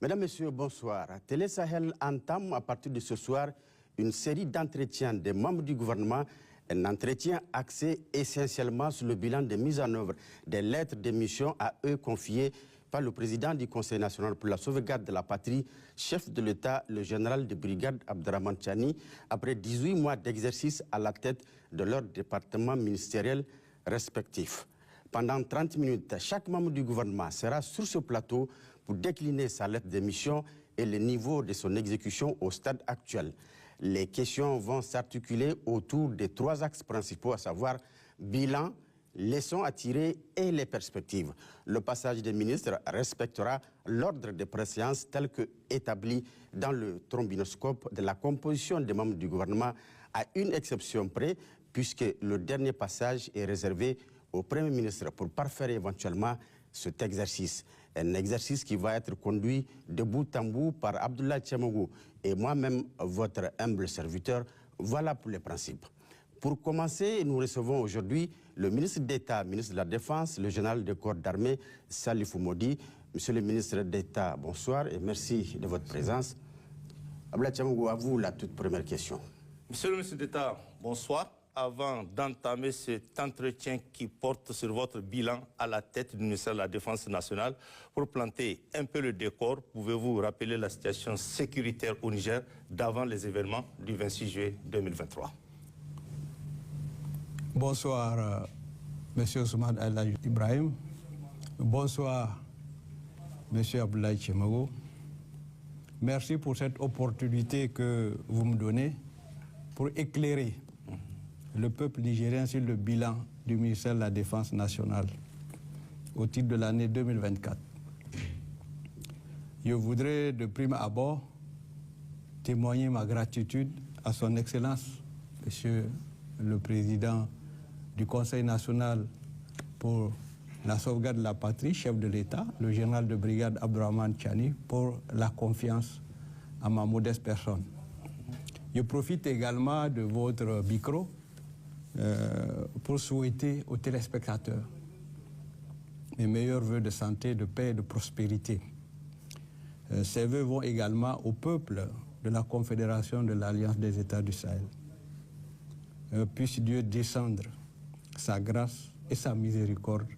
Mesdames, Messieurs, bonsoir. Télé Sahel entame à partir de ce soir une série d'entretiens des membres du gouvernement, un entretien axé essentiellement sur le bilan de mise en œuvre des lettres de mission à eux confiées par le président du Conseil national pour la sauvegarde de la patrie, chef de l'État, le général de brigade Abdraman Chani, après 18 mois d'exercice à la tête de leur département ministériel respectif. Pendant 30 minutes, chaque membre du gouvernement sera sur ce plateau pour décliner sa lettre de mission et le niveau de son exécution au stade actuel. Les questions vont s'articuler autour des 3 axes principaux, à savoir bilan, leçons à tirer et les perspectives. Le passage des ministres respectera l'ordre de préséance tel que établi dans le trombinoscope de la composition des membres du gouvernement, à une exception près, puisque le dernier passage est réservé au Premier ministre pour parfaire éventuellement cet exercice. Un exercice qui va être conduit de bout en bout par Abdoulaye Tchemougou et moi-même, votre humble serviteur. Voilà pour les principes. Pour commencer, nous recevons aujourd'hui le ministre d'État, ministre de la Défense, le général de corps d'armée, Salifou Modi. Monsieur le ministre d'État, bonsoir et merci de votre présence. Abdoulaye Tchemougou, à vous la toute première question. Monsieur le ministre d'État, bonsoir. Avant d'entamer cet entretien qui porte sur votre bilan à la tête du ministère de la Défense nationale, pour planter un peu le décor, pouvez-vous rappeler la situation sécuritaire au Niger d'avant les événements du 26 juillet 2023? Bonsoir, Monsieur Ousmane El Ibrahim. Bonsoir, Monsieur Abdoulaye Tchemougou. Merci pour cette opportunité que vous me donnez pour éclairer le peuple nigérien sur le bilan du ministère de la Défense nationale au titre de l'année 2024. Je voudrais de prime abord témoigner ma gratitude à son Excellence, Monsieur le Président du Conseil national pour la sauvegarde de la patrie, chef de l'État, le général de brigade Abdraman Chani, pour la confiance à ma modeste personne. Je profite également de votre micro pour souhaiter aux téléspectateurs mes meilleurs vœux de santé, de paix et de prospérité. Ces vœux vont également au peuple de la Confédération de l'Alliance des États du Sahel. Puisse Dieu descendre sa grâce et sa miséricorde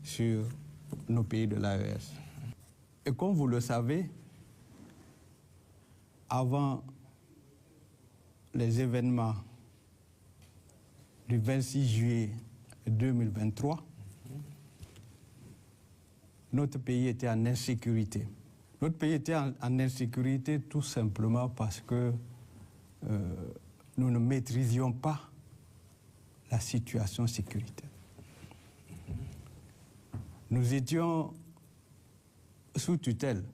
sur nos pays de l'AES. Et comme vous le savez, avant les événements du 26 juillet 2023, notre pays était en insécurité. Notre pays était en insécurité tout simplement parce que nous ne maîtrisions pas la situation sécuritaire. Nous étions sous tutelle.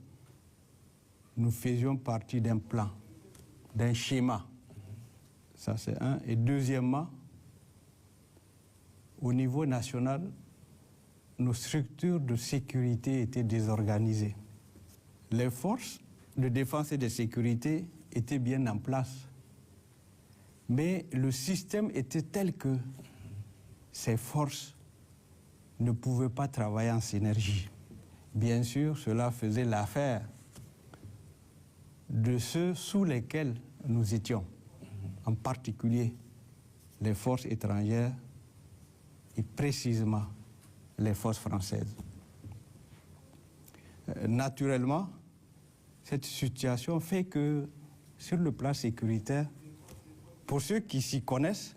Nous faisions partie d'un plan, d'un schéma. Ça, c'est un. Et deuxièmement, au niveau national, nos structures de sécurité étaient désorganisées. Les forces de défense et de sécurité étaient bien en place, mais le système était tel que ces forces ne pouvaient pas travailler en synergie. Bien sûr, cela faisait l'affaire de ceux sous lesquels nous étions, en particulier les forces étrangères et précisément les forces françaises. Naturellement, cette situation fait que sur le plan sécuritaire, pour ceux qui s'y connaissent,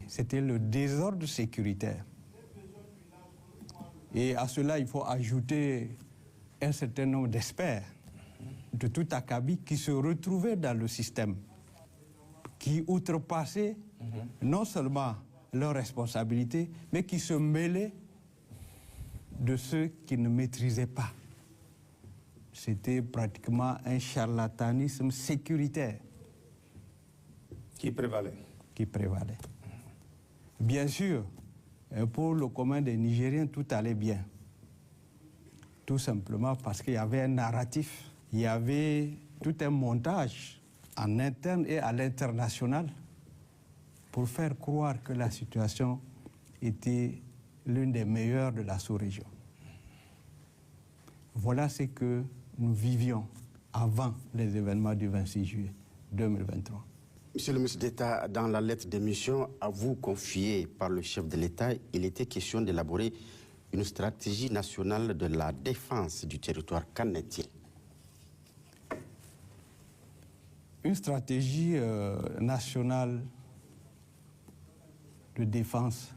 c'était le désordre sécuritaire. Et à cela, il faut ajouter un certain nombre d'experts de tout acabit qui se retrouvaient dans le système, qui outrepassaient non seulement leurs responsabilités, mais qui se mêlaient de ceux qui ne maîtrisaient pas. C'était pratiquement un charlatanisme sécuritaire Qui prévalait. Bien sûr, pour le commun des Nigériens, tout allait bien. Tout simplement parce qu'il y avait un narratif, il y avait tout un montage en interne et à l'international pour faire croire que la situation était l'une des meilleures de la sous-région. Voilà ce que nous vivions avant les événements du 26 juillet 2023. Monsieur le ministre d'État, dans la lettre d'émission à vous confiée par le chef de l'État, il était question d'élaborer une stratégie nationale de la défense du territoire. Qu'en est-il? Une stratégie nationale de défense,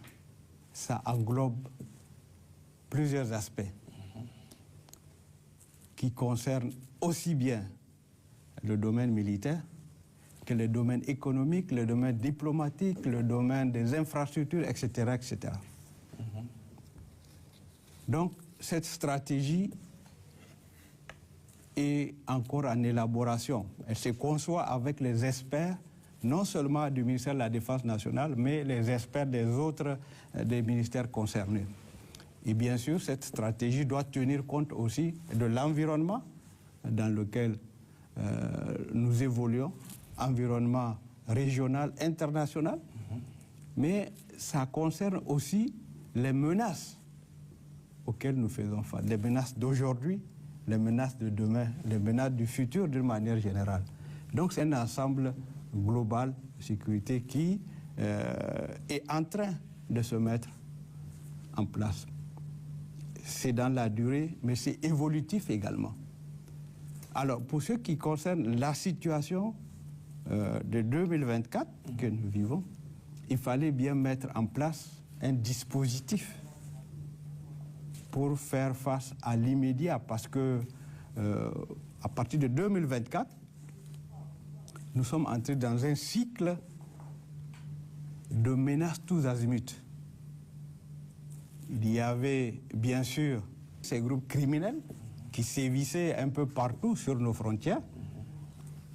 ça englobe plusieurs aspects qui concernent aussi bien le domaine militaire que le domaine économique, le domaine diplomatique, le domaine des infrastructures, etc. etc. Donc, cette stratégie est encore en élaboration. Elle se conçoit avec les experts, non seulement du ministère de la Défense nationale, mais les experts des autres des ministères concernés. Et bien sûr, cette stratégie doit tenir compte aussi de l'environnement dans lequel nous évoluons, environnement régional, international, mais ça concerne aussi les menaces auxquelles nous faisons face, les menaces d'aujourd'hui, les menaces de demain, les menaces du futur d'une manière générale. Donc c'est un ensemble global de sécurité qui est en train de se mettre en place. C'est dans la durée, mais c'est évolutif également. Alors, pour ce qui concerne la situation de 2024 que nous vivons, il fallait bien mettre en place un dispositif pour faire face à l'immédiat, parce que à partir de 2024, nous sommes entrés dans un cycle de menaces tous azimuts. Il y avait bien sûr ces groupes criminels qui sévissaient un peu partout sur nos frontières,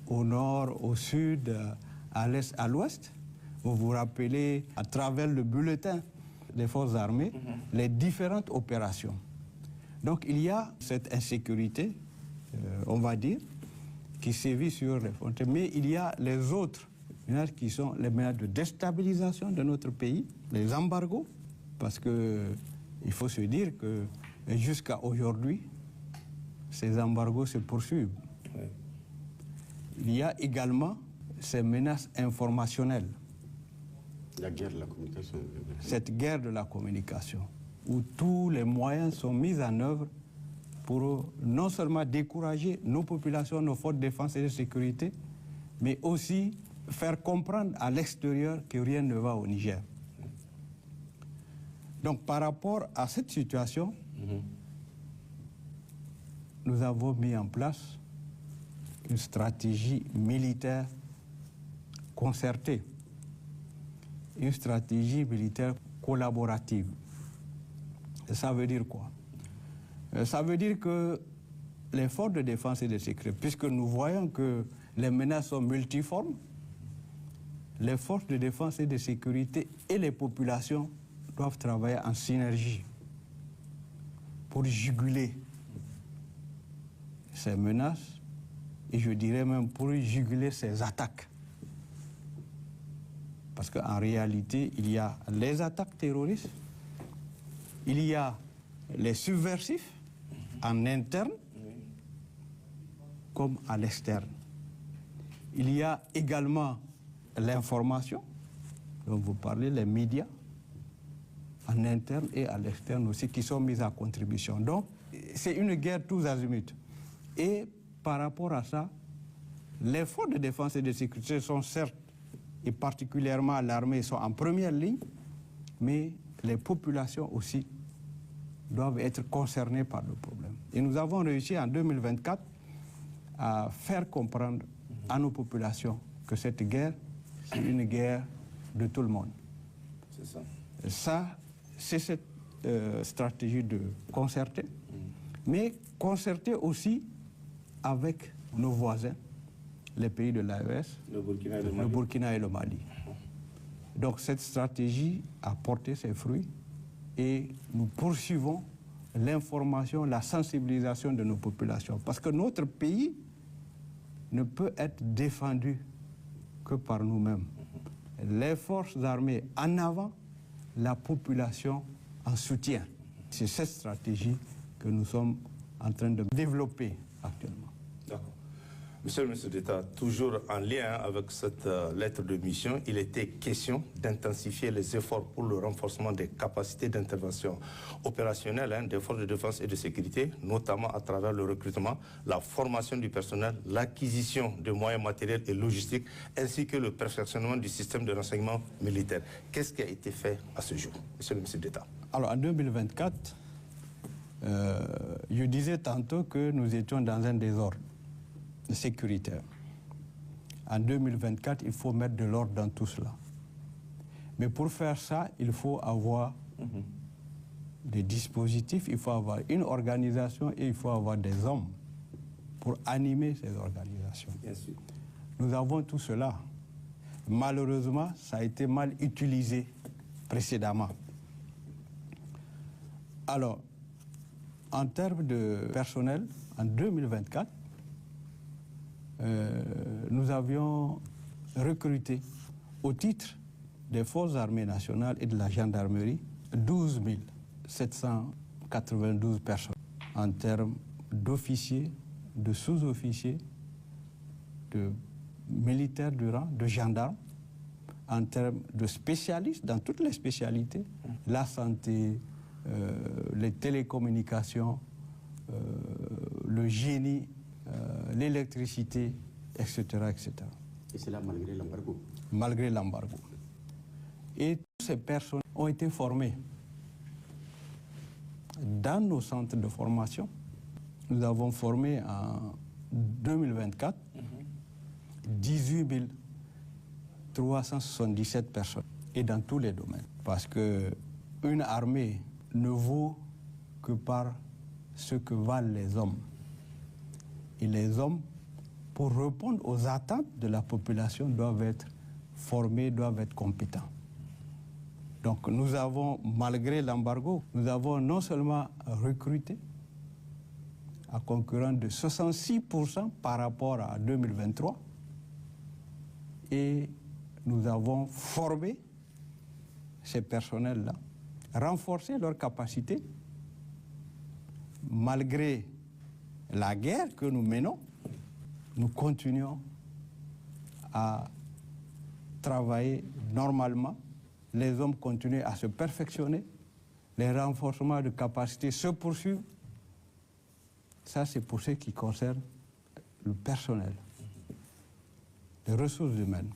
au nord, au sud, à l'est, à l'ouest. Vous vous rappelez, à travers le bulletin des forces armées, les différentes opérations. Donc il y a cette insécurité, on va dire, qui sévit sur les frontières, mais il y a les autres menaces qui sont les menaces de déstabilisation de notre pays, les embargos, parce qu'il faut se dire que jusqu'à aujourd'hui, ces embargos se poursuivent. Oui. Il y a également ces menaces informationnelles. La guerre de la communication. Cette guerre de la communication, où tous les moyens sont mis en œuvre pour non seulement décourager nos populations, nos forces de défense et de sécurité, mais aussi faire comprendre à l'extérieur que rien ne va au Niger. Donc par rapport à cette situation, nous avons mis en place une stratégie militaire concertée, une stratégie militaire collaborative. Et ça veut dire quoi? Ça veut dire que les forces de défense et de sécurité, puisque nous voyons que les menaces sont multiformes, les forces de défense et de sécurité et les populations doivent travailler en synergie pour juguler ces menaces et je dirais même pour juguler ces attaques. Parce qu'en réalité, il y a les attaques terroristes, il y a les subversifs en interne comme à l'externe. Il y a également l'information, dont vous parlez, les médias, en interne et à l'externe aussi, qui sont mis à contribution. Donc, c'est une guerre tous azimuts. Et par rapport à ça, les forces de défense et de sécurité sont certes, et particulièrement l'armée, sont en première ligne, mais les populations aussi doivent être concernées par le problème. Et nous avons réussi en 2024 à faire comprendre à nos populations que cette guerre, c'est une guerre de tout le monde. C'est ça. Ça, c'est cette stratégie de concerter, mais concerter aussi avec nos voisins, les pays de l'AES, le Burkina et le Mali. Donc cette stratégie a porté ses fruits et nous poursuivons l'information, la sensibilisation de nos populations. Parce que notre pays ne peut être défendu que par nous-mêmes. Les forces armées en avant, la population en soutien. C'est cette stratégie que nous sommes en train de développer actuellement. D'accord. Monsieur le ministre d'État, toujours en lien avec cette lettre de mission, il était question d'intensifier les efforts pour le renforcement des capacités d'intervention opérationnelle des forces de défense et de sécurité, notamment à travers le recrutement, la formation du personnel, l'acquisition de moyens matériels et logistiques, ainsi que le perfectionnement du système de renseignement militaire. Qu'est-ce qui a été fait à ce jour, monsieur le ministre d'État? Alors en 2024, je disais tantôt que nous étions dans un désordre sécuritaire. En 2024, il faut mettre de l'ordre dans tout cela. Mais pour faire ça, il faut avoir des dispositifs, il faut avoir une organisation et il faut avoir des hommes pour animer ces organisations. Bien sûr. Nous avons tout cela. Malheureusement, ça a été mal utilisé précédemment. Alors, en termes de personnel, en 2024, nous avions recruté au titre des forces armées nationales et de la gendarmerie 12 792 personnes en termes d'officiers, de sous-officiers, de militaires du rang, de gendarmes, en termes de spécialistes dans toutes les spécialités, la santé, les télécommunications, le génie, l'électricité, etc., etc. Et cela malgré l'embargo. Malgré l'embargo. Et toutes ces personnes ont été formées dans nos centres de formation. Nous avons formé en 2024 18 377 personnes, et dans tous les domaines. Parce qu'une armée ne vaut que par ce que valent les hommes. Et les hommes, pour répondre aux attentes de la population, doivent être formés, doivent être compétents. Donc nous avons, malgré l'embargo, nous avons non seulement recruté à concurrent de 66% par rapport à 2023, et nous avons formé ces personnels-là, renforcé leurs capacités, malgré la guerre que nous menons. Nous continuons à travailler normalement. Les hommes continuent à se perfectionner. Les renforcements de capacités se poursuivent. Ça, c'est pour ce qui concerne le personnel, les ressources humaines.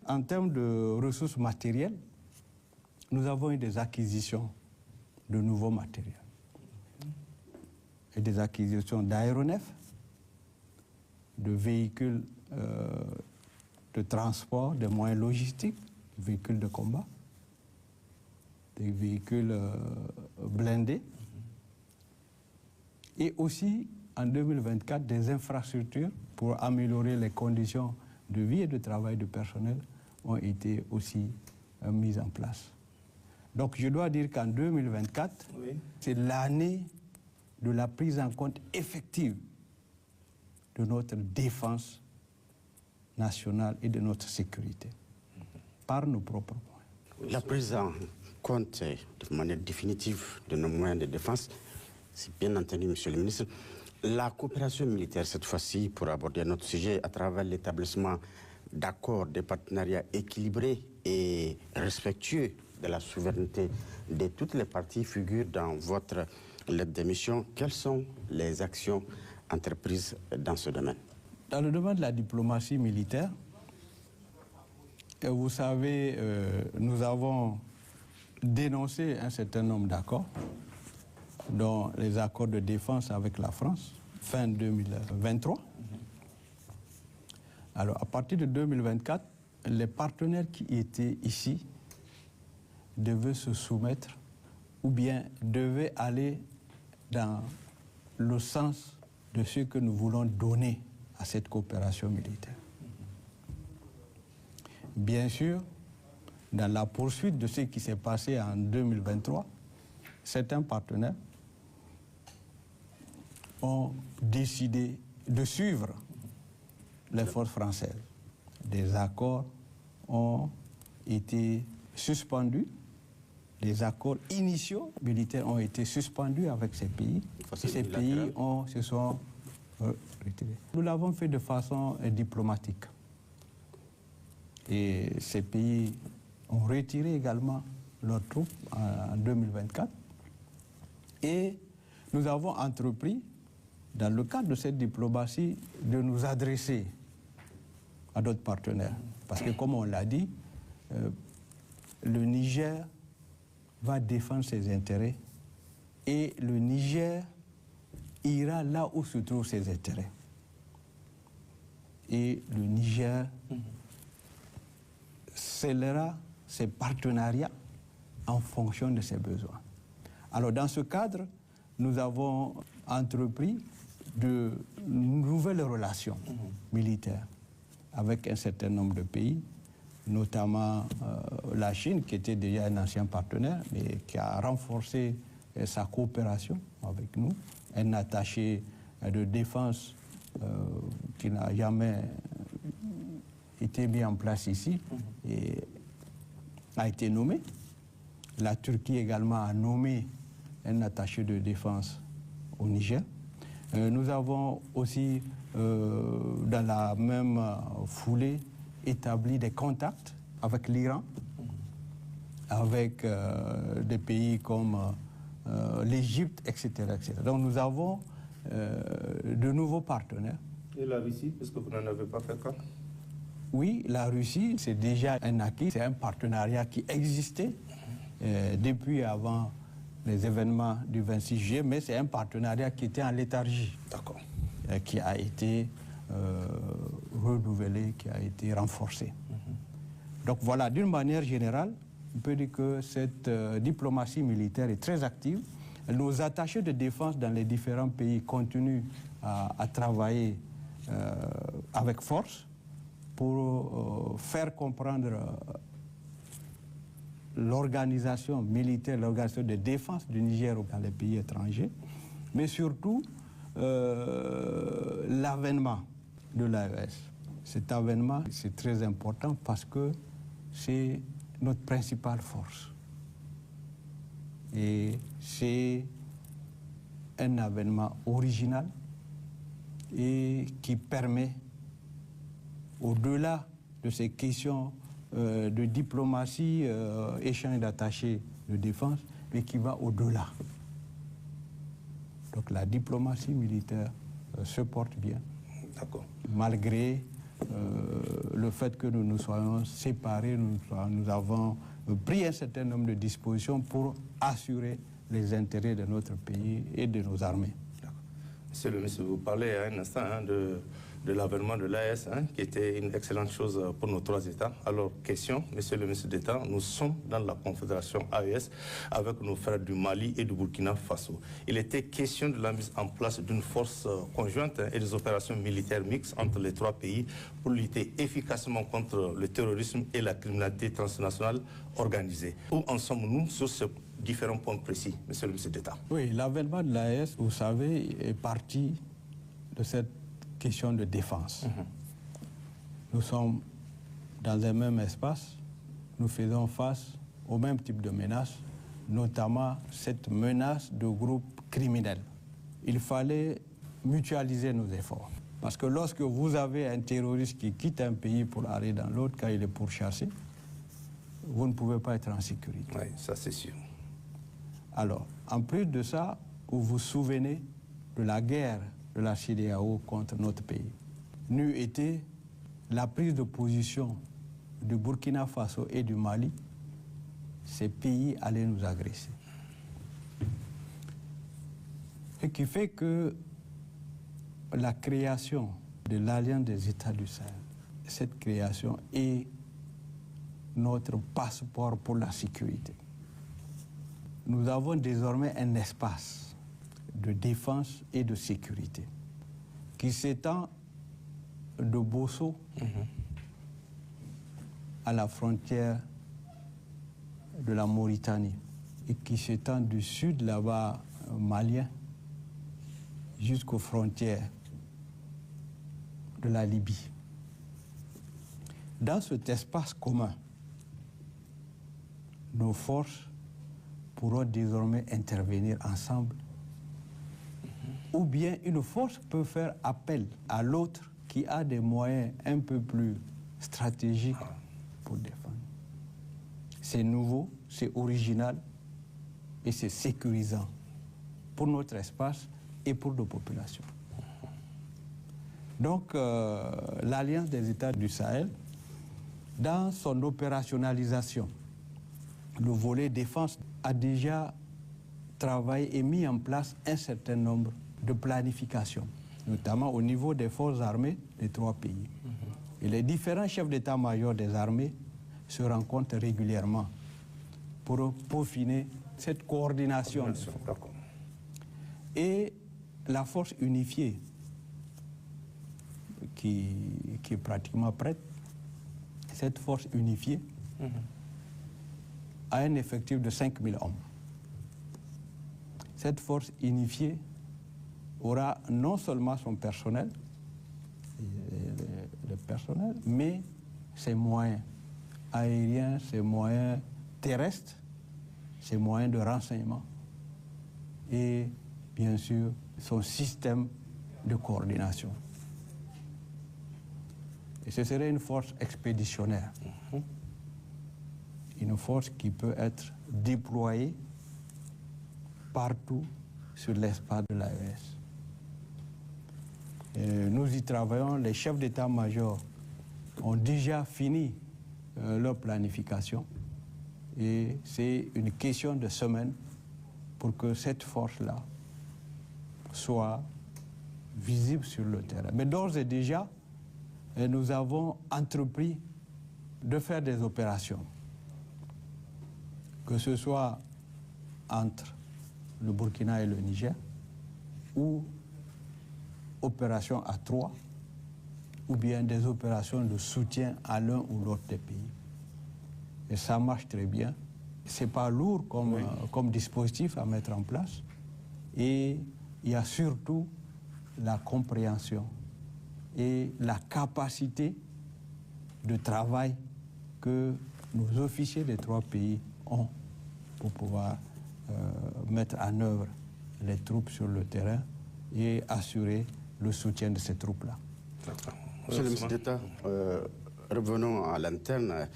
En termes de ressources matérielles, nous avons eu des acquisitions de nouveaux matériels et des acquisitions d'aéronefs, de véhicules de transport, des moyens logistiques, des véhicules de combat, des véhicules blindés, et aussi en 2024 des infrastructures pour améliorer les conditions de vie et de travail du personnel ont été aussi mises en place. Donc je dois dire qu'en 2024, c'est l'année de la prise en compte effective de notre défense nationale et de notre sécurité, par nos propres moyens. La prise en compte de manière définitive de nos moyens de défense, c'est bien entendu, monsieur le ministre. La coopération militaire, cette fois-ci, pour aborder notre sujet, à travers l'établissement d'accords, de partenariats équilibrés et respectueux de la souveraineté de toutes les parties, figure dans votre lettre de mission. Quelles sont les actions entreprises dans ce domaine? Dans le domaine de la diplomatie militaire, vous savez, nous avons dénoncé un certain nombre d'accords, dont les accords de défense avec la France, fin 2023. Alors, à partir de 2024, les partenaires qui étaient ici devaient se soumettre ou bien devaient aller dans le sens de ce que nous voulons donner à cette coopération militaire. Bien sûr, dans la poursuite de ce qui s'est passé en 2023, certains partenaires ont décidé de suivre les forces françaises. Des accords ont été suspendus les accords initiaux militaires ont été suspendus avec ces pays. Et ces pays se sont retirés. Nous l'avons fait de façon diplomatique. Et ces pays ont retiré également leurs troupes en 2024. Et nous avons entrepris, dans le cadre de cette diplomatie, de nous adresser à d'autres partenaires. Parce que, comme on l'a dit, le Niger va défendre ses intérêts et le Niger ira là où se trouvent ses intérêts. Et le Niger scellera ses partenariats en fonction de ses besoins. Alors, dans ce cadre, nous avons entrepris de nouvelles relations militaires avec un certain nombre de pays, notamment la Chine, qui était déjà un ancien partenaire, mais qui a renforcé sa coopération avec nous, un attaché de défense qui n'a jamais été mis en place ici et a été nommé. La Turquie également a nommé un attaché de défense au Niger. Nous avons aussi, dans la même foulée, établi des contacts avec l'Iran, avec des pays comme l'Égypte, etc., etc. Donc nous avons de nouveaux partenaires. Et la Russie, est-ce que vous n'en avez pas fait cas? Oui, la Russie, c'est déjà un acquis, c'est un partenariat qui existait depuis avant les événements du 26 juillet, mais c'est un partenariat qui était en léthargie. D'accord. Qui a été renouvelé, qui a été renforcé. Donc voilà, d'une manière générale, on peut dire que cette diplomatie militaire est très active. Nos attachés de défense dans les différents pays continuent à travailler avec force pour faire comprendre l'organisation militaire, l'organisation de défense du Niger dans les pays étrangers, mais surtout l'avènement de l'AES. Cet avènement, c'est très important parce que c'est notre principale force. Et c'est un avènement original et qui permet, au-delà de ces questions de diplomatie, échange d'attachés de défense, mais qui va au-delà. Donc la diplomatie militaire se porte bien. D'accord. Malgré le fait que nous nous soyons séparés, nous avons pris un certain nombre de dispositions pour assurer les intérêts de notre pays et de nos armées. Monsieur le ministre, vous parlez à un instant de l'avènement de l'AES, qui était une excellente chose pour nos trois États. Alors, question, monsieur le ministre d'État, nous sommes dans la confédération AES avec nos frères du Mali et du Burkina Faso. Il était question de la mise en place d'une force conjointe et des opérations militaires mixtes entre les trois pays pour lutter efficacement contre le terrorisme et la criminalité transnationale organisée. Où en sommes-nous sur ce différents points précis, monsieur le ministre d'État? Oui, l'avènement de l'AES, vous savez, est parti de cette question de défense. Nous sommes dans un même espace, nous faisons face au même type de menaces, notamment cette menace de groupes criminels. Il fallait mutualiser nos efforts. Parce que lorsque vous avez un terroriste qui quitte un pays pour aller dans l'autre, quand il est pourchassé, vous ne pouvez pas être en sécurité. Oui, ça c'est sûr. Alors, en plus de ça, vous vous souvenez de la guerre de la CEDEAO contre notre pays. N'eût été la prise de position du Burkina Faso et du Mali, ces pays allaient nous agresser. Ce qui fait que la création de l'Alliance des États du Sahel, cette création est notre passeport pour la sécurité. Nous avons désormais un espace de défense et de sécurité qui s'étend de Bosso à la frontière de la Mauritanie et qui s'étend du sud là-bas malien jusqu'aux frontières de la Libye. Dans cet espace commun, nos forces pourront désormais intervenir ensemble. Ou bien une force peut faire appel à l'autre qui a des moyens un peu plus stratégiques pour défendre. C'est nouveau, c'est original et c'est sécurisant pour notre espace et pour nos populations. Donc, l'Alliance des États du Sahel, dans son opérationnalisation, le volet défense a déjà travaillé et mis en place un certain nombre de planifications, notamment au niveau des forces armées des 3 pays. Et les différents chefs d'état-major des armées se rencontrent régulièrement pour peaufiner cette coordination. Et la force unifiée, qui est pratiquement prête, cette force unifiée a un effectif de 5000 hommes. Cette force unifiée aura non seulement son personnel, le personnel, mais ses moyens aériens, ses moyens terrestres, ses moyens de renseignement et bien sûr son système de coordination. Et ce serait une force expéditionnaire, une force qui peut être déployée partout sur l'espace de l'AES. Nous y travaillons, les chefs d'état-major ont déjà fini leur planification et c'est une question de semaine pour que cette force-là soit visible sur le terrain. Mais d'ores et déjà, nous avons entrepris de faire des opérations, que ce soit entre le Burkina et le Niger, ou opérations à 3, ou bien des opérations de soutien à l'un ou l'autre des pays. Et ça marche très bien. Ce n'est pas lourd comme dispositif à mettre en place. Et il y a surtout la compréhension et la capacité de travail que nos officiers des 3 pays ont pour pouvoir mettre en œuvre les troupes sur le terrain et assurer le soutien de ces troupes-là. Monsieur le ministre d'État, revenons à l'interne.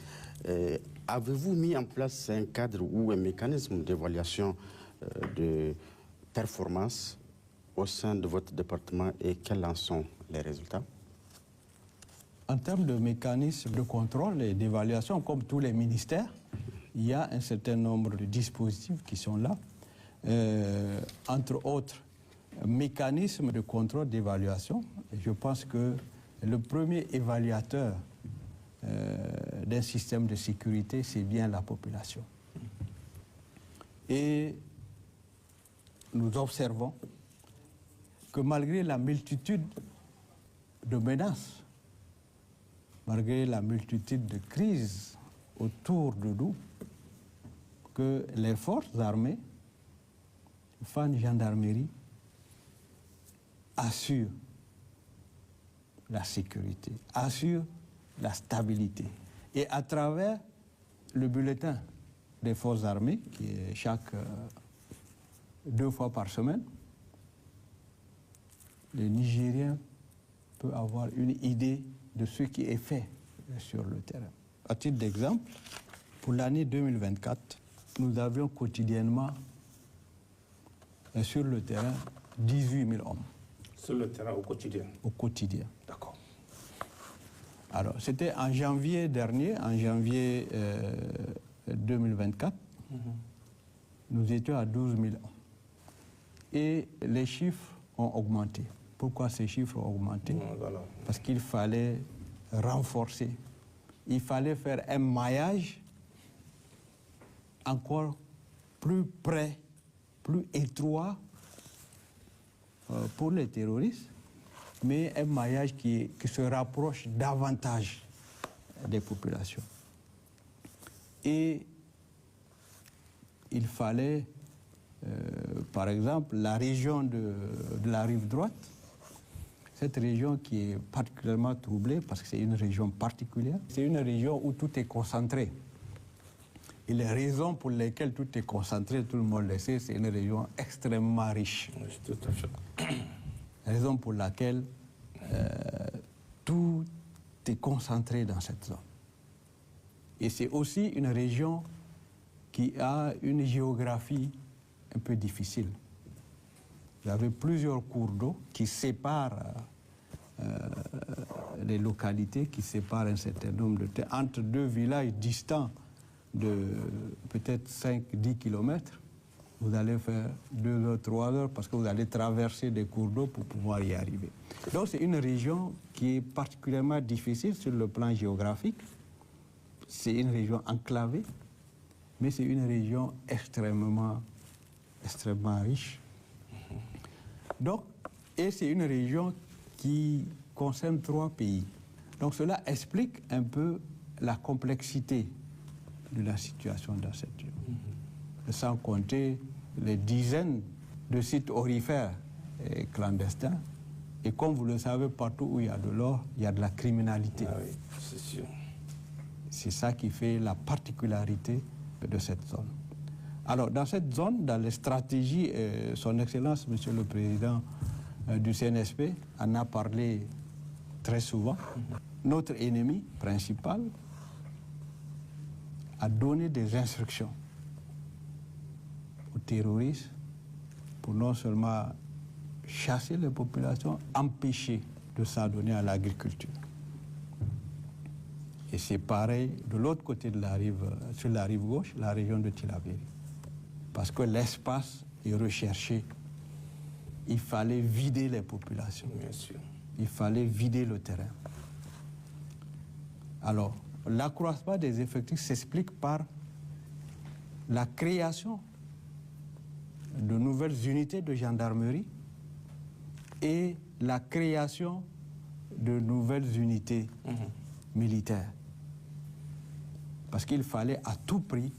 Avez-vous mis en place un cadre ou un mécanisme d'évaluation de performance au sein de votre département et quels en sont les résultats? En termes de mécanismes de contrôle et d'évaluation, comme tous les ministères, il y a un certain nombre de dispositifs qui sont là. Entre autres, mécanismes de contrôle d'évaluation. Je pense que le premier évaluateur d'un système de sécurité, c'est bien la population. Et nous observons que malgré la multitude de menaces, malgré la multitude de crises autour de nous, que les forces armées, FAN gendarmerie, assurent la sécurité, assurent la stabilité. Et à travers le bulletin des forces armées, qui est chaque 2 fois par semaine, le Nigérien peut avoir une idée de ce qui est fait sur le terrain. À titre d'exemple, pour l'année 2024, nous avions quotidiennement sur le terrain 18 000 hommes. Sur le terrain au quotidien? Au quotidien. D'accord. Alors, c'était en janvier dernier, en janvier 2024, nous étions à 12 000 hommes. Et les chiffres ont augmenté. Pourquoi ces chiffres ont augmenté? Voilà. Parce qu'il fallait renforcer. Il fallait faire un maillage encore plus près, plus étroit pour les terroristes, mais un maillage qui se rapproche davantage des populations. Et il fallait, par exemple, la région de la rive droite, cette région qui est particulièrement troublée parce que c'est une région particulière, c'est une région où tout est concentré. Et les raisons pour lesquelles tout est concentré, tout le monde le sait, c'est une région extrêmement riche. Oui, tout à fait. Raison pour laquelle tout est concentré dans cette zone. Et c'est aussi une région qui a une géographie un peu difficile. Vous avez plusieurs cours d'eau qui séparent les localités, qui séparent un certain nombre de terres, entre deux villages distants de peut-être 5-10 km. Vous allez faire 2 heures, 3 heures parce que vous allez traverser des cours d'eau pour pouvoir y arriver. Donc c'est une région qui est particulièrement difficile sur le plan géographique. C'est une région enclavée, mais c'est une région extrêmement riche. Donc, et c'est une région qui concerne 3 pays. Donc cela explique un peu la complexité de la situation dans cette région. Sans compter les dizaines de sites aurifères et clandestins. Et comme vous le savez, partout où il y a de l'or, il y a de la criminalité. Ah oui, c'est sûr. C'est ça qui fait la particularité de cette zone. Alors, dans cette zone, dans les stratégies, Son Excellence, Monsieur le Président du CNSP, en a parlé très souvent. Notre ennemi principal a donné des instructions aux terroristes pour non seulement chasser les populations, empêcher de s'adonner à l'agriculture. Et c'est pareil de l'autre côté de la rive, sur la rive gauche, la région de Tillabéri. Parce que l'espace est recherché. Il fallait vider les populations. Bien sûr. Il fallait vider le terrain. Alors, l'accroissement des effectifs s'explique par la création de nouvelles unités de gendarmerie et la création de nouvelles unités militaires. Parce qu'il fallait à tout prix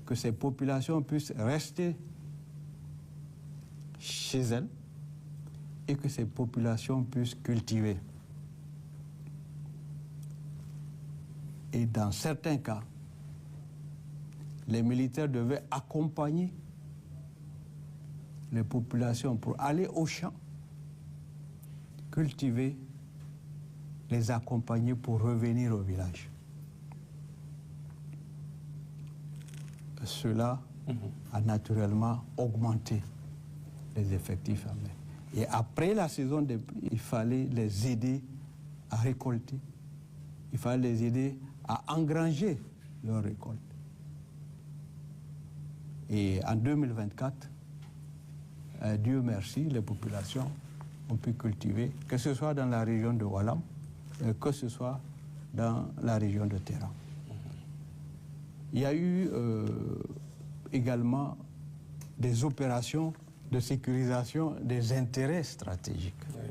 que ces populations puissent rester chez elles et que ces populations puissent cultiver. Et dans certains cas, les militaires devaient accompagner les populations pour aller au champ, cultiver, les accompagner pour revenir au village. Cela a naturellement augmenté les effectifs armés. Et après la saison des pluies, il fallait les aider à récolter. Il fallait les aider à engranger leur récolte. Et en 2024, Dieu merci, les populations ont pu cultiver, que ce soit dans la région de Walam, que ce soit dans la région de Téhéran. Il y a eu également des opérations de sécurisation des intérêts stratégiques. Oui.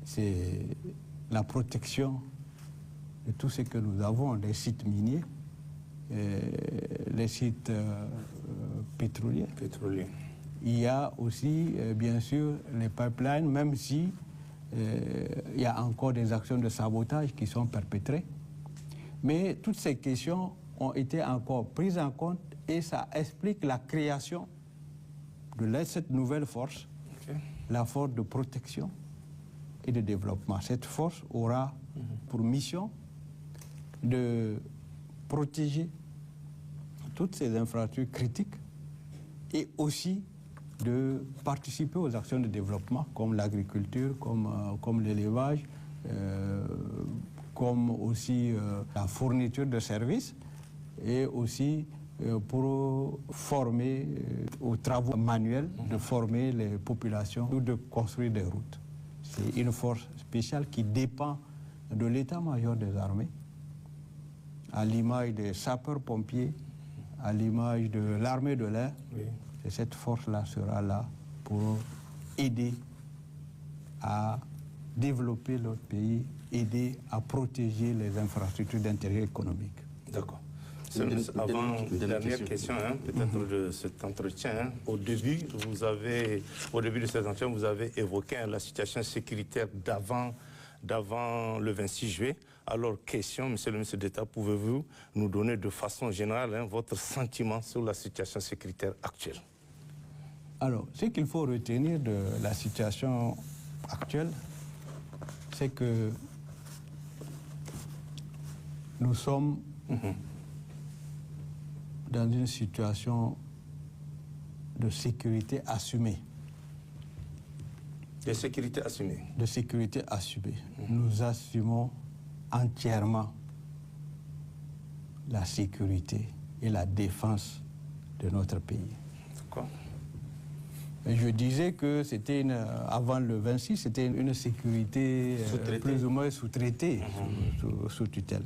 C'est la protection de tout ce que nous avons, les sites miniers, les sites pétroliers. Il y a aussi, bien sûr, les pipelines, même si il y a encore des actions de sabotage qui sont perpétrées. Mais toutes ces questions ont été encore prises en compte et ça explique la création de cette nouvelle force, la force de protection et de développement. Cette force aura pour mission de protéger toutes ces infrastructures critiques et aussi de participer aux actions de développement comme l'agriculture, comme l'élevage, comme aussi la fourniture de services et aussi pour former aux travaux manuels, de former les populations ou de construire des routes. C'est une force spéciale qui dépend de l'état-major des armées, à l'image des sapeurs-pompiers, à l'image de l'armée de l'air. Oui. Et cette force-là sera là pour aider à développer notre pays, aider à protéger les infrastructures d'intérêt économique. D'accord. Avant, une dernière question, peut-être de cet entretien. Au début de cet entretien, vous avez évoqué la situation sécuritaire d'avant d'avant le 26 juillet. Alors, question, Monsieur le ministre d'État, pouvez-vous nous donner de façon générale votre sentiment sur la situation sécuritaire actuelle? Alors, ce qu'il faut retenir de la situation actuelle, c'est que nous sommes dans une situation de sécurité assumée. De sécurité assumée. De sécurité assumée. Nous assumons entièrement la sécurité et la défense de notre pays. D'accord. Je disais que c'était avant le 26, c'était une sécurité plus ou moins sous-traitée, sous tutelle.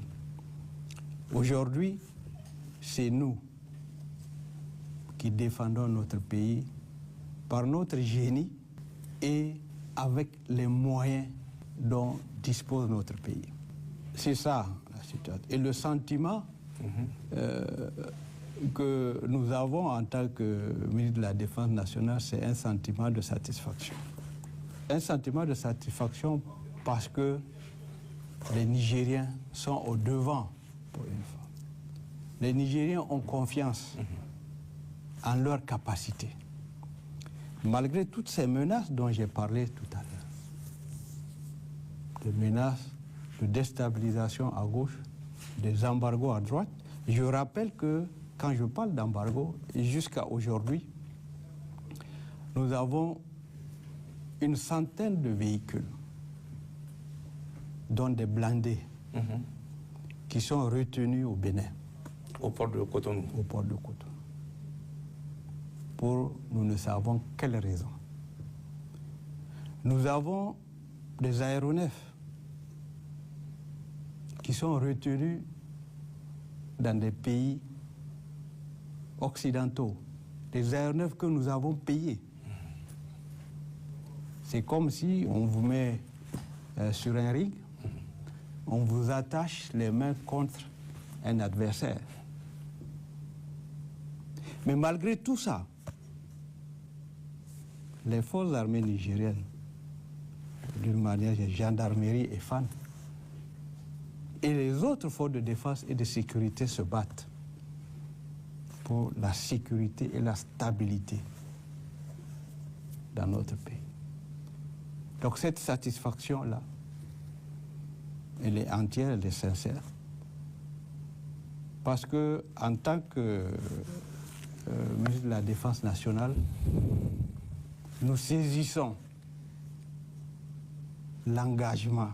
Aujourd'hui, c'est nous qui défendons notre pays par notre génie et avec les moyens dont dispose notre pays. C'est ça la situation. Et le sentiment que nous avons en tant que ministre de la Défense nationale, c'est un sentiment de satisfaction. Un sentiment de satisfaction parce que les Nigériens sont au devant pour une fois. Les Nigériens ont confiance en leur capacité. Malgré toutes ces menaces dont j'ai parlé tout à l'heure, des menaces de déstabilisation à gauche, des embargos à droite, je rappelle que quand je parle d'embargo, jusqu'à aujourd'hui, nous avons une centaine de véhicules, dont des blindés, qui sont retenus au Bénin. Au port de Cotonou. Au port de Cotonou. Pour nous ne savons quelle raison. Nous avons des aéronefs qui sont retenus dans des pays occidentaux, des aéronefs que nous avons payés. C'est comme si on vous met sur un ring, on vous attache les mains contre un adversaire. Mais malgré tout ça, les forces armées nigériennes, d'une manière, gendarmerie et FAN, et les autres forces de défense et de sécurité se battent pour la sécurité et la stabilité dans notre pays. Donc cette satisfaction-là, elle est entière, elle est sincère. Parce que en tant que ministre de la Défense nationale, nous saisissons l'engagement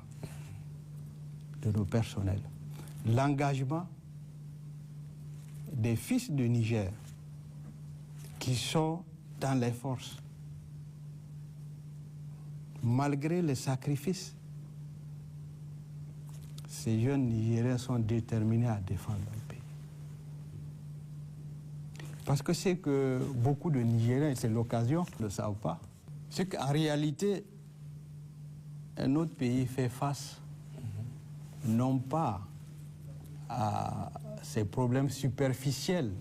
de nos personnels, l'engagement des fils du Niger qui sont dans les forces. Malgré les sacrifices, ces jeunes Nigériens sont déterminés à défendre leur pays. Parce que c'est que beaucoup de Nigériens, et c'est l'occasion, ne le savent pas, c'est qu'en réalité, un autre pays fait face non pas à ces problèmes superficiels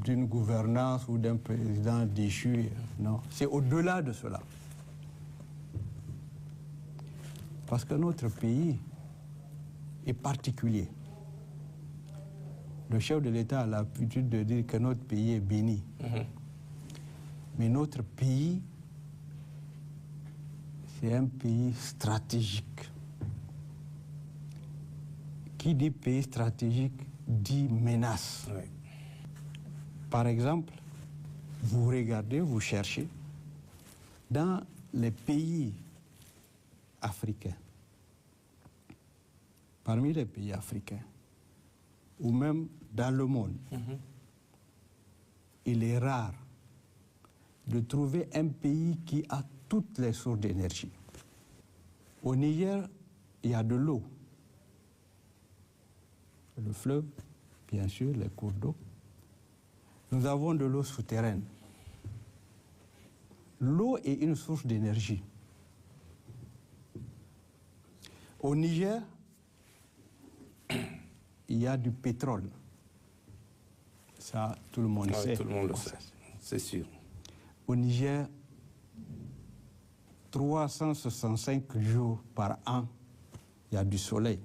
d'une gouvernance ou d'un président déchu, non, c'est au-delà de cela. Parce que notre pays est particulier. Le chef de l'État a l'habitude de dire que notre pays est béni. Mais notre pays, c'est un pays stratégique. Qui dit pays stratégique dit menace. Oui. Par exemple, vous regardez, vous cherchez, dans les pays africains, parmi les pays africains, ou même dans le monde, il est rare de trouver un pays qui a toutes les sources d'énergie. Au Niger, il y a de l'eau. Le fleuve, bien sûr, les cours d'eau. Nous avons de l'eau souterraine. L'eau est une source d'énergie. Au Niger, il y a du pétrole. Ça, tout le monde sait. Tout le monde le sait, c'est sûr. Au Niger, 365 jours par an, il y a du soleil.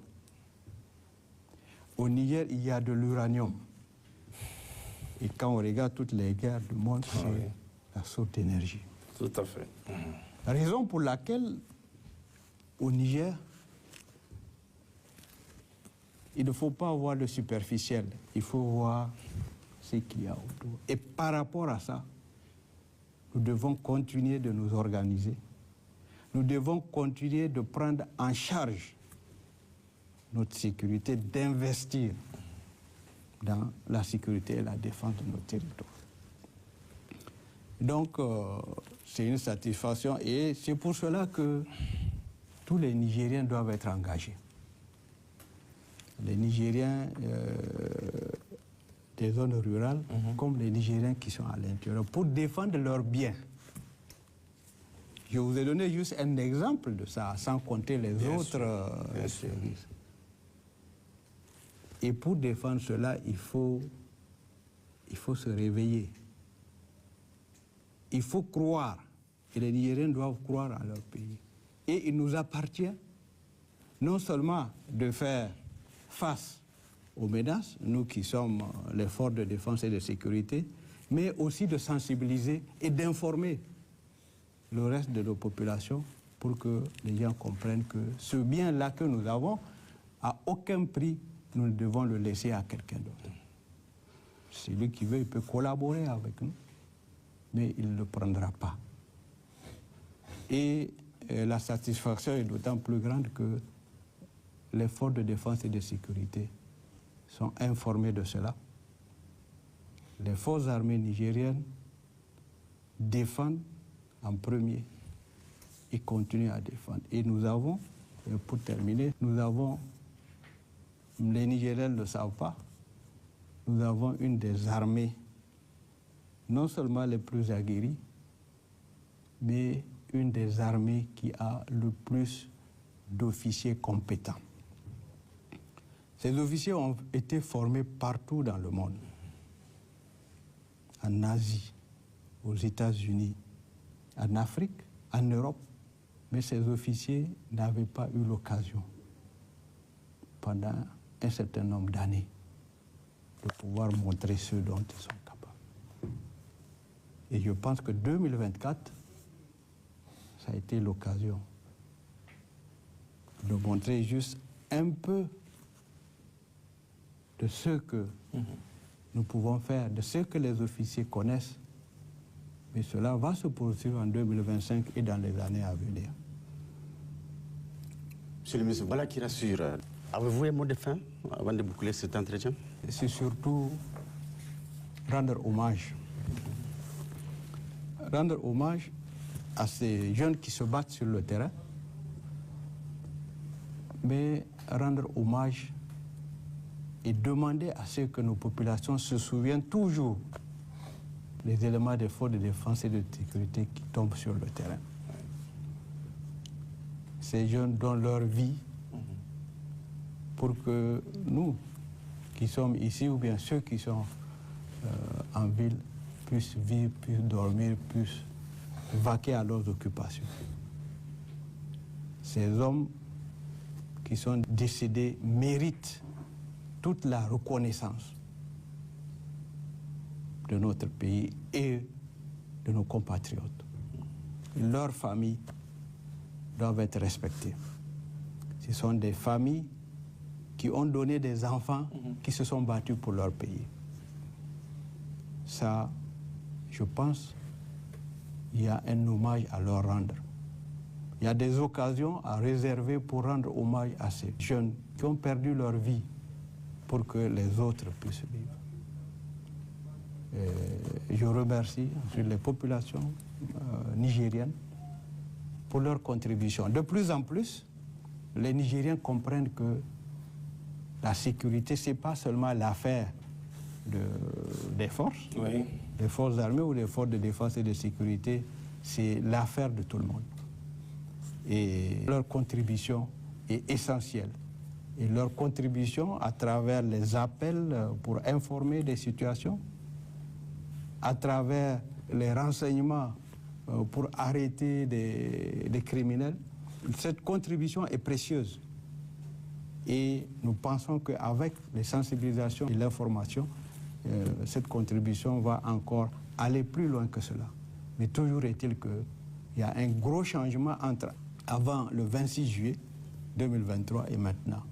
Au Niger, il y a de l'uranium. Et quand on regarde toutes les guerres du monde, c'est la source d'énergie. Tout à fait. Raison pour laquelle, au Niger, il ne faut pas voir le superficiel, il faut voir ce qu'il y a autour. Et par rapport à ça, nous devons continuer de nous organiser. Nous devons continuer de prendre en charge notre sécurité, d'investir dans la sécurité et la défense de nos territoires. Donc, c'est une satisfaction et c'est pour cela que tous les Nigériens doivent être engagés. Les Nigériens des zones rurales, comme les Nigériens qui sont à l'intérieur, pour défendre leurs biens. Je vous ai donné juste un exemple de ça, sans compter les autres services. Et pour défendre cela, il faut se réveiller. Il faut croire. Et les Nigériens doivent croire à leur pays. Et il nous appartient non seulement de faire face aux menaces, nous qui sommes les forces de défense et de sécurité, mais aussi de sensibiliser et d'informer le reste de nos populations pour que les gens comprennent que ce bien-là que nous avons, à aucun prix, nous ne devons le laisser à quelqu'un d'autre. Celui qui veut, il peut collaborer avec nous, mais il ne le prendra pas. Et la satisfaction est d'autant plus grande que les forces de défense et de sécurité sont informées de cela. Les forces armées nigériennes défendent en premier et continuent à défendre. Et nous avons, pour terminer, nous avons, les Nigériens ne le savent pas, nous avons une des armées non seulement les plus aguerries, mais une des armées qui a le plus d'officiers compétents. Ces officiers ont été formés partout dans le monde, en Asie, aux États-Unis, en Afrique, en Europe, mais ces officiers n'avaient pas eu l'occasion, pendant un certain nombre d'années, de pouvoir montrer ce dont ils sont capables. Et je pense que 2024, ça a été l'occasion de montrer juste un peu de ce que nous pouvons faire, de ce que les officiers connaissent. Mais cela va se poursuivre en 2025 et dans les années à venir. Monsieur le ministre, voilà qui rassure. Avez-vous un mot de fin avant de boucler cet entretien? C'est surtout rendre hommage. Rendre hommage à ces jeunes qui se battent sur le terrain, mais rendre hommage et demander à ce que nos populations se souviennent toujours des éléments des forces de défense et de sécurité qui tombent sur le terrain. Ces jeunes donnent leur vie pour que nous, qui sommes ici, ou bien ceux qui sont en ville, puissent vivre, puissent dormir, puissent vaquer à leurs occupations. Ces hommes qui sont décédés méritent toute la reconnaissance de notre pays et de nos compatriotes. Leurs familles doivent être respectées. Ce sont des familles qui ont donné des enfants qui se sont battus pour leur pays. Ça, je pense, il y a un hommage à leur rendre. Il y a des occasions à réserver pour rendre hommage à ces jeunes qui ont perdu leur vie pour que les autres puissent vivre. Et je remercie les populations nigériennes pour leur contribution. De plus en plus, les Nigériens comprennent que la sécurité, ce n'est pas seulement l'affaire des forces, des forces armées ou des forces de défense et de sécurité, c'est l'affaire de tout le monde. Et leur contribution est essentielle. Et leur contribution à travers les appels pour informer des situations, à travers les renseignements pour arrêter des criminels, cette contribution est précieuse. Et nous pensons qu'avec les sensibilisations et l'information, cette contribution va encore aller plus loin que cela. Mais toujours est-il qu'il y a un gros changement entre avant le 26 juillet 2023 et maintenant,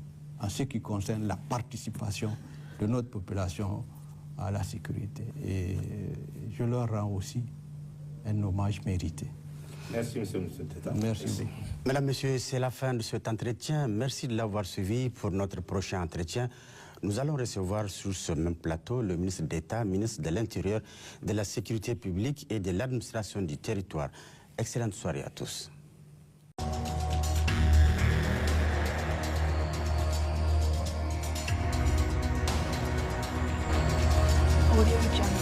en ce qui concerne la participation de notre population à la sécurité. Et je leur rends aussi un hommage mérité. Merci, monsieur le secrétaire. Merci. Mesdames, Messieurs, c'est la fin de cet entretien. Merci de l'avoir suivi. Pour notre prochain entretien, nous allons recevoir sur ce même plateau le ministre d'État, ministre de l'Intérieur, de la Sécurité publique et de l'administration du territoire. Excellente soirée à tous. Audio Jungle.